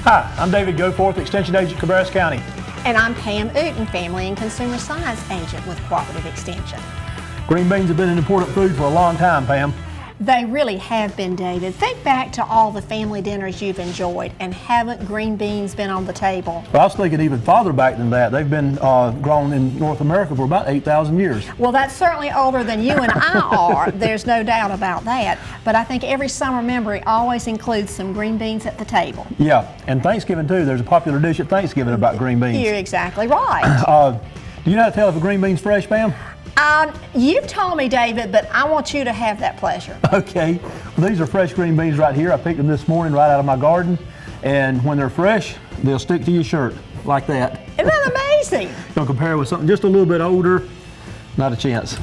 Hi, I'm David Goforth, Extension Agent, Cabarrus County. And I'm Pam Uten, Family and Consumer Science Agent with Cooperative Extension. Green beans have been an important food for a long time, Pam. They really have been, David. Think back to all the family dinners you've enjoyed, and haven't green beans been on the table? But I was thinking even farther back than that. They've been grown in North America for about 8,000 years. Well, that's certainly older than you and I are. There's no doubt about that. But I think every summer memory always includes some green beans at the table. Yeah, and Thanksgiving too. There's a popular dish at Thanksgiving about green beans. You're exactly right. Do you know how to tell if a green bean's fresh, Pam? You've told me, David, but I want you to have that pleasure. Okay. Well, these are fresh green beans right here. I picked them this morning right out of my garden. And when they're fresh, they'll stick to your shirt like that. Isn't that amazing? Don't compare with something just a little bit older. Not a chance.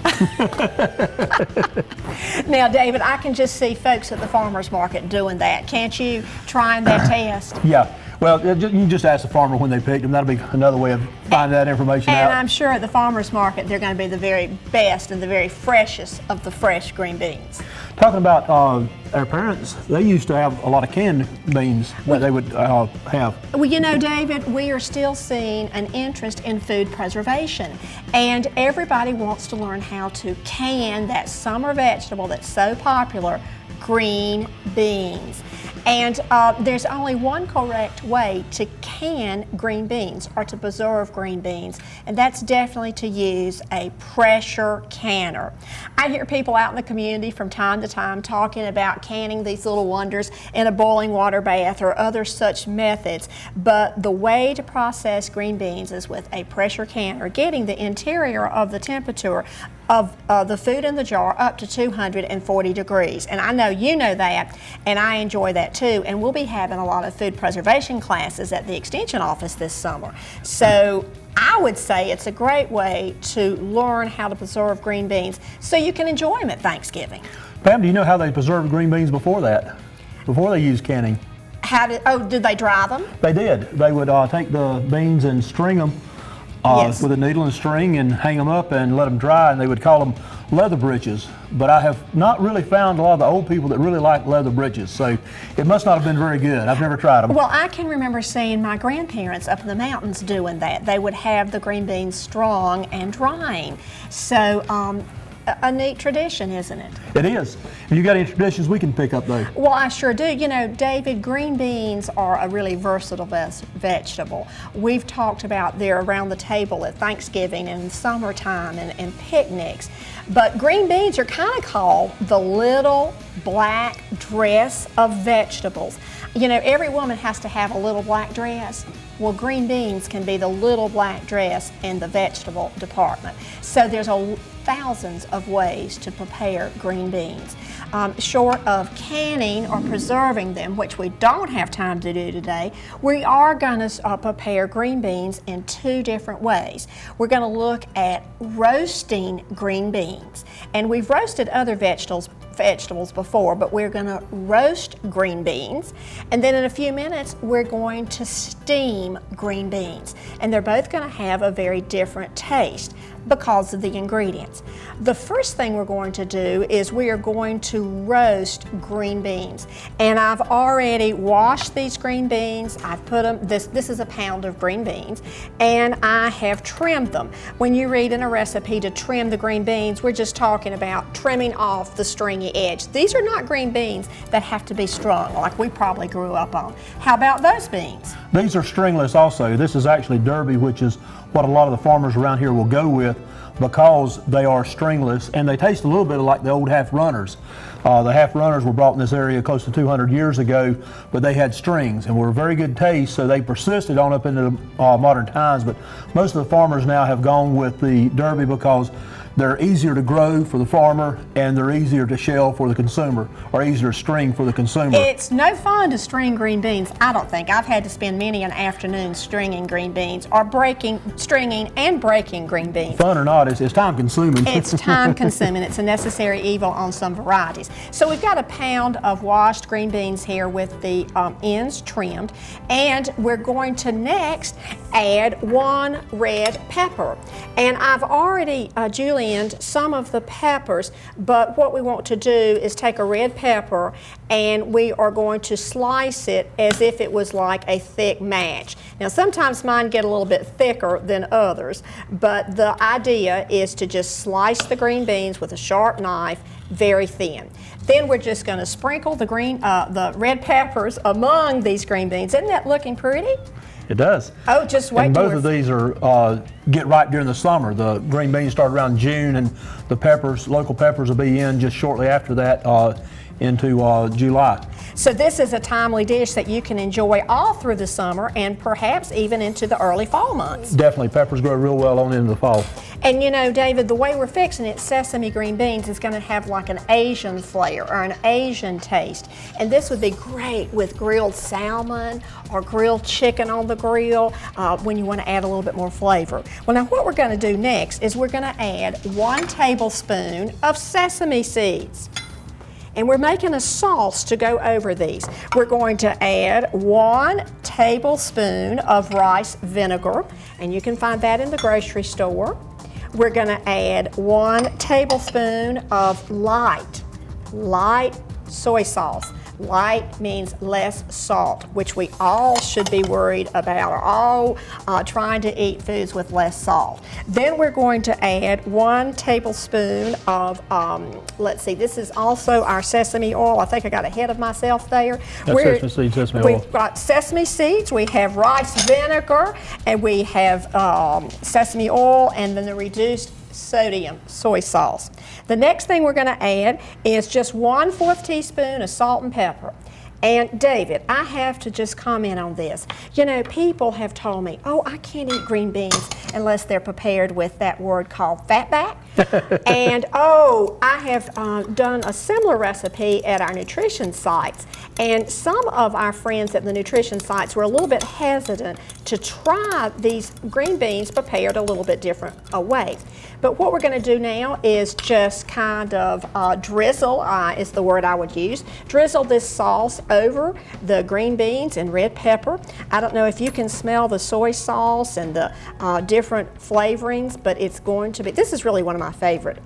Now, David, I can just see folks at the farmer's market doing that. Can't you? Trying that test. Yeah. Well, you can just ask the farmer when they picked them. That'll be another way of finding that information out. And I'm sure at the farmer's market, they're going to be the very best and the very freshest of the fresh green beans. Talking about our parents, they used to have a lot of canned beans that they would have. Well, you know, David, we are still seeing an interest in food preservation, and everybody wants to learn how to can that summer vegetable that's so popular, green beans. And there's only one correct way to can green beans or to preserve green beans, and that's definitely to use a pressure canner. I hear people out in the community from time to time talking about canning these little wonders in a boiling water bath or other such methods, but the way to process green beans is with a pressure canner, getting the interior of the temperature of the food in the jar up to 240 degrees. And I know you know that, and I enjoy that too. And we'll be having a lot of food preservation classes at the Extension office this summer. So I would say it's a great way to learn how to preserve green beans so you can enjoy them at Thanksgiving. Pam, do you know how they preserved green beans before that? Before they used canning? Did they dry them? They did. They would take the beans and string them Yes. with a needle and string and hang them up and let them dry, and they would call them leather breeches. But I have not really found a lot of the old people that really like leather breeches, so it must not have been very good. I've never tried them. Well, I can remember seeing my grandparents up in the mountains doing that. They would have the green beans strong and drying. So a neat tradition, isn't it? It is. If you got any traditions we can pick up though? Well, I sure do. You know, David, green beans are a really versatile vegetable. We've talked about they're around the table at Thanksgiving and summertime and picnics. But green beans are kind of called the little black dress of vegetables. You know, every woman has to have a little black dress. Well, green beans can be the little black dress in the vegetable department. So there's thousands of ways to prepare green beans. Short of canning or preserving them, which we don't have time to do today, we are going to prepare green beans in two different ways. We're going to look at roasting green beans. And we've roasted other vegetables before, but we're going to roast green beans, and then in a few minutes we're going to steam green beans, and they're both going to have a very different taste because of the ingredients. The first thing we're going to do is we are going to roast green beans, and I've already washed these green beans. I've put them, this is a pound of green beans, and I have trimmed them. When you read in a recipe to trim the green beans, we're just talking about trimming off the stringy edge. These are not green beans that have to be strung like we probably grew up on. How about those beans? These are stringless also. This is actually Derby, which is what a lot of the farmers around here will go with because they are stringless, and they taste a little bit like the old half runners. The half runners were brought in this area close to 200 years ago, but they had strings and were a very good taste, so they persisted on up into modern times. But most of the farmers now have gone with the Derby because they're easier to grow for the farmer, and they're easier to shell for the consumer, or easier to string for the consumer. It's no fun to string green beans, I don't think. I've had to spend many an afternoon stringing green beans, or stringing and breaking green beans. Fun or not, it's time consuming. It's time consuming. It's a necessary evil on some varieties. So we've got a pound of washed green beans here with the ends trimmed, and we're going to next add 1 red pepper. And I've already julienne blend some of the peppers, but what we want to do is take a red pepper and we are going to slice it as if it was like a thick mash. Now sometimes mine get a little bit thicker than others, but the idea is to just slice the green beans with a sharp knife very thin. Then we're just going to sprinkle the red peppers among these green beans. Isn't that looking pretty? It does. Oh, just wait. And both of these are get ripe during the summer. The green beans start around June, and the peppers, local peppers, will be in just shortly after that into July. So this is a timely dish that you can enjoy all through the summer and perhaps even into the early fall months. Definitely, peppers grow real well on into the fall. And you know, David, the way we're fixing it, sesame green beans is going to have like an Asian flair or an Asian taste. And this would be great with grilled salmon or grilled chicken on the grill when you want to add a little bit more flavor. Well, now what we're going to do next is we're going to add 1 tablespoon of sesame seeds. And we're making a sauce to go over these. We're going to add 1 tablespoon of rice vinegar, and you can find that in the grocery store. We're going to add 1 tablespoon of light soy sauce. Light means less salt, which we all should be worried about, or all trying to eat foods with less salt. Then we're going to add 1 tablespoon of, let's see, this is also our sesame oil. I think I got ahead of myself there. That's sesame seeds, sesame oil. We've got sesame seeds, we have rice vinegar, and we have sesame oil, and then the reduced sodium soy sauce. The next thing we're going to add is just 1/4 teaspoon of salt and pepper. And David, I have to just comment on this. You know, people have told me, oh, I can't eat green beans unless they're prepared with that word called fatback. And oh, I have done a similar recipe at our nutrition sites. And some of our friends at the nutrition sites were a little bit hesitant to try these green beans prepared a little bit different way. But what we're going to do now is just kind of drizzle, is the word I would use, drizzle this sauce over the green beans and red pepper. I don't know if you can smell the soy sauce and the different flavorings, but it's going to be, this is really one of my favorite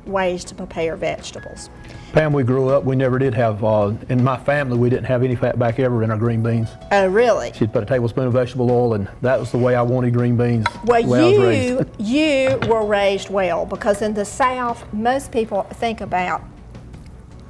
ways to prepare vegetables. Pam, we grew up, we never did have, in my family, we didn't have any fat back ever in our green beans. Oh, really? She'd put a tablespoon of vegetable oil, and that was the way I wanted green beans. Well, the way I was raised. you were raised well, because in the South, most people think about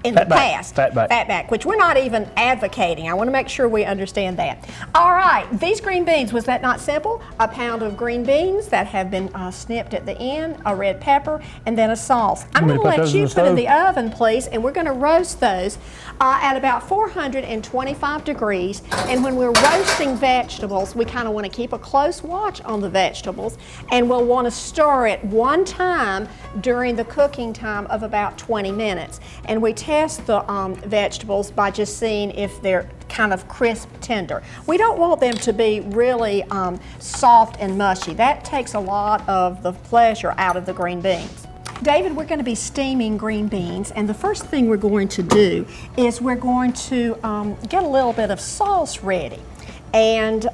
in the past, fatback, which we're not even advocating. I want to make sure we understand that. All right, these green beans, was that not simple? A pound of green beans that have been snipped at the end, a red pepper, and then a sauce. I'm going to let you put in the oven, please, and we're going to roast those at about 425 degrees. And when we're roasting vegetables, we kind of want to keep a close watch on the vegetables, and we'll want to stir it one time during the cooking time of about 20 minutes. And we test the vegetables by just seeing if they're kind of crisp tender. We don't want them to be really soft and mushy. That takes a lot of the pleasure out of the green beans. David, we're going to be steaming green beans, and the first thing we're going to do is we're going to get a little bit of sauce ready. And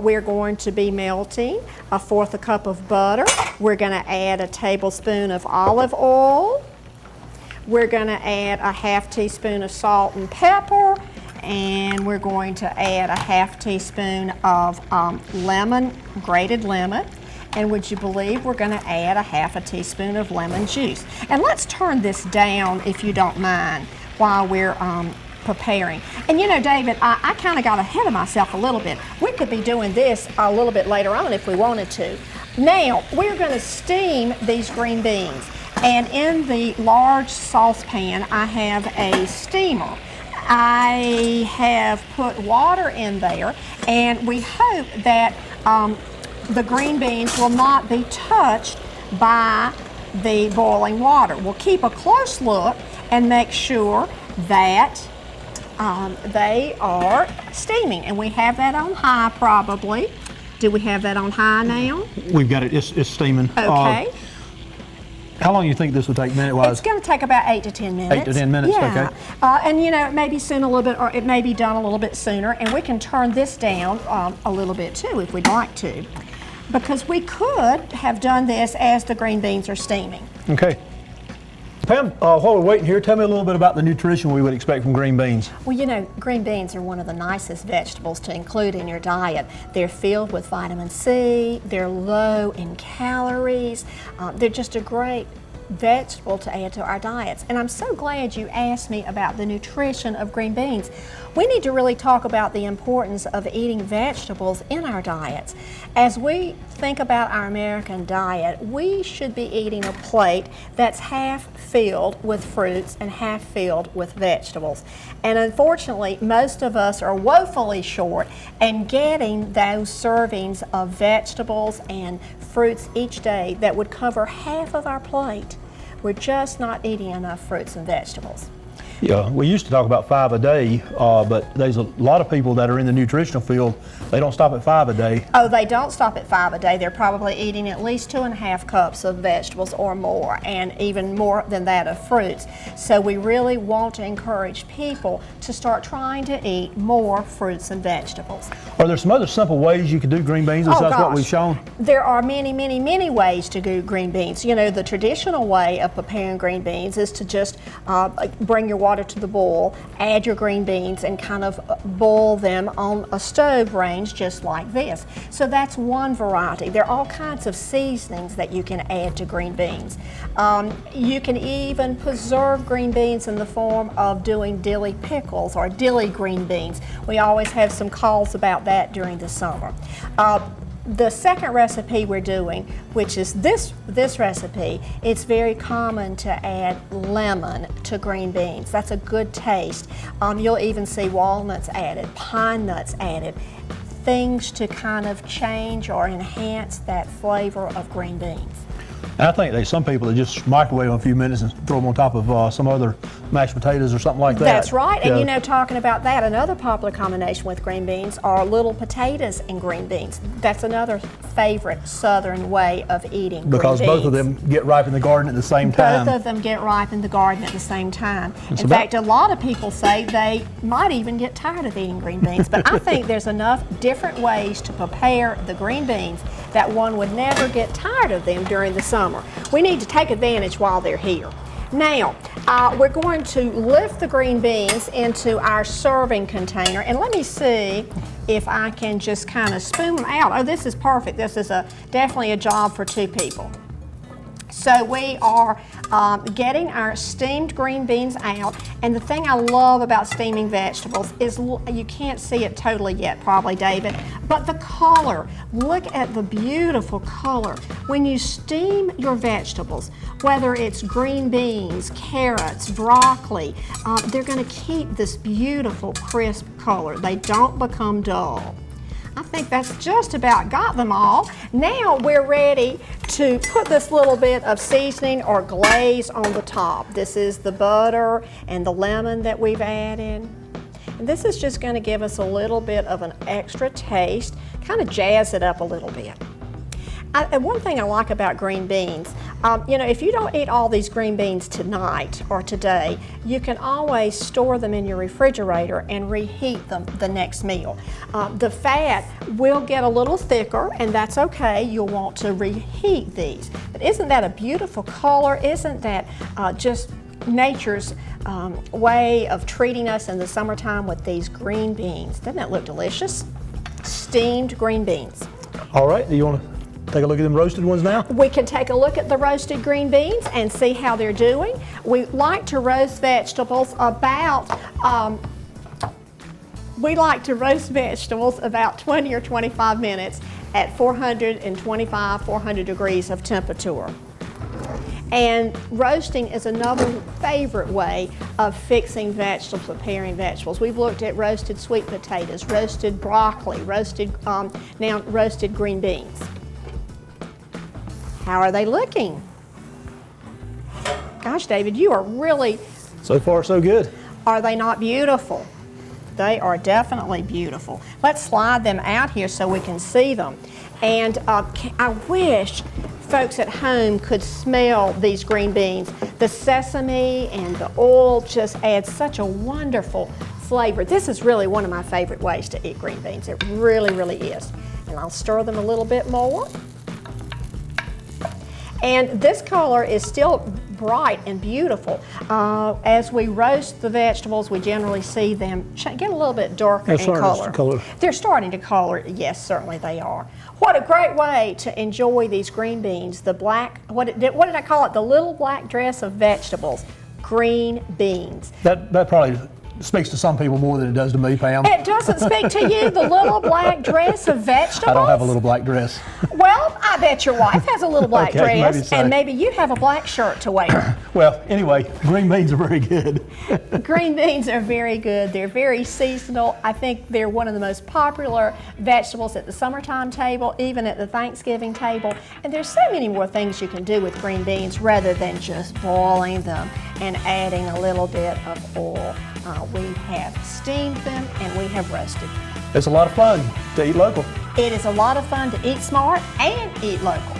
we're going to be melting 1/4 cup of butter. We're going to add a tablespoon of olive oil. We're going to add a 1/2 teaspoon of salt and pepper, and we're going to add a 1/2 teaspoon of grated lemon. And would you believe we're going to add a 1/2 teaspoon of lemon juice. And let's turn this down, if you don't mind, while we're preparing. And you know, David, I kind of got ahead of myself a little bit. We could be doing this a little bit later on if we wanted to. Now, we're going to steam these green beans. And in the large saucepan, I have a steamer. I have put water in there, and we hope that the green beans will not be touched by the boiling water. We'll keep a close look and make sure that they are steaming. And we have that on high probably. Do we have that on high now? We've got it, it's steaming. Okay. How long do you think this will take minute-wise? It's going to take about 8 to 10 minutes. 8 to 10 minutes, yeah. Okay. And you know, it may be soon a little bit, or it may be done a little bit sooner, and we can turn this down a little bit too if we'd like to, because we could have done this as the green beans are steaming. Okay. Pam, while we're waiting here, tell me a little bit about the nutrition we would expect from green beans. Well, you know, green beans are one of the nicest vegetables to include in your diet. They're filled with vitamin C, they're low in calories, they're just a great vegetable to add to our diets. And I'm so glad you asked me about the nutrition of green beans. We need to really talk about the importance of eating vegetables in our diets. As we think about our American diet, we should be eating a plate that's half filled with fruits and half filled with vegetables. And unfortunately, most of us are woefully short in getting those servings of vegetables and fruits each day that would cover half of our plate. We're just not eating enough fruits and vegetables. Yeah, we used to talk about 5 a day, but there's a lot of people that are in the nutritional field, they don't stop at 5 a day. Oh, they don't stop at 5 a day. They're probably eating at least 2.5 cups of vegetables or more, and even more than that of fruits. So we really want to encourage people to start trying to eat more fruits and vegetables. Are there some other simple ways you could do green beans besides what we've shown? There are many, many, many ways to do green beans. You know, the traditional way of preparing green beans is to just bring your water to the boil, add your green beans, and kind of boil them on a stove range just like this. So that's one variety. There are all kinds of seasonings that you can add to green beans. You can even preserve green beans in the form of doing dilly pickles or dilly green beans. We always have some calls about that during the summer. The second recipe we're doing, which is this recipe, it's very common to add lemon to green beans. That's a good taste. You'll even see walnuts added, pine nuts added, things to kind of change or enhance that flavor of green beans. I think there's some people that just microwave them a few minutes and throw them on top of some other mashed potatoes or something like that. That's right, and Yeah. you know, talking about that, another popular combination with green beans are little potatoes and green beans. That's another favorite southern way of eating green beans. Because both of them get ripe in the garden at the same time. Both of them get ripe in the garden at the same time. It's In fact, a lot of people say they might even get tired of eating green beans, but I think there's enough different ways to prepare the green beans that one would never get tired of them during the summer. We need to take advantage while they're here. Now, we're going to lift the green beans into our serving container, and let me see if I can just kind of spoon them out. Oh, this is perfect. This is definitely a job for 2 people. So we are getting our steamed green beans out, and the thing I love about steaming vegetables is you can't see it totally yet, probably, David, but the color. Look at the beautiful color. When you steam your vegetables, whether it's green beans, carrots, broccoli, they're going to keep this beautiful crisp color. They don't become dull. I think that's just about got them all. Now we're ready to put this little bit of seasoning or glaze on the top. This is the butter and the lemon that we've added. And this is just going to give us a little bit of an extra taste, kind of jazz it up a little bit. And one thing I like about green beans, you know, if you don't eat all these green beans tonight or today, you can always store them in your refrigerator and reheat them the next meal. The fat will get a little thicker, and that's okay. You'll want to reheat these. But isn't that a beautiful color? Isn't that just nature's way of treating us in the summertime with these green beans? Doesn't that look delicious? Steamed green beans. All right, do you want to take a look at them roasted ones now? We can take a look at the roasted green beans and see how they're doing. We like to roast vegetables about 20 or 25 minutes at 400 degrees of temperature. And roasting is another favorite way of fixing vegetables, preparing vegetables. We've looked at roasted sweet potatoes, roasted broccoli, now roasted green beans. How are they looking? Gosh, David, you are really... So far, so good. Are they not beautiful? They are definitely beautiful. Let's slide them out here so we can see them. And I wish folks at home could smell these green beans. The sesame and the oil just adds such a wonderful flavor. This is really one of my favorite ways to eat green beans. It really, really is. And I'll stir them a little bit more. And this color is still bright and beautiful. As we roast the vegetables, we generally see them get a little bit darker in color. They're starting to color, yes, certainly they are. What a great way to enjoy these green beans. The black, what did I call it? The little black dress of vegetables. Green beans. That probably speaks to some people more than it does to me, Pam. It doesn't speak to you, the little black dress of vegetables? I don't have a little black dress. Well, I bet your wife has a little black Okay, dress, maybe so. and maybe you have a black shirt to wear. Well, anyway, green beans are very good. Green beans are very good. They're very seasonal. I think they're one of the most popular vegetables at the summertime table, even at the Thanksgiving table. And there's so many more things you can do with green beans rather than just boiling them and adding a little bit of oil. We have steamed them and we have roasted them. It's a lot of fun to eat local. It is a lot of fun to eat smart and eat local.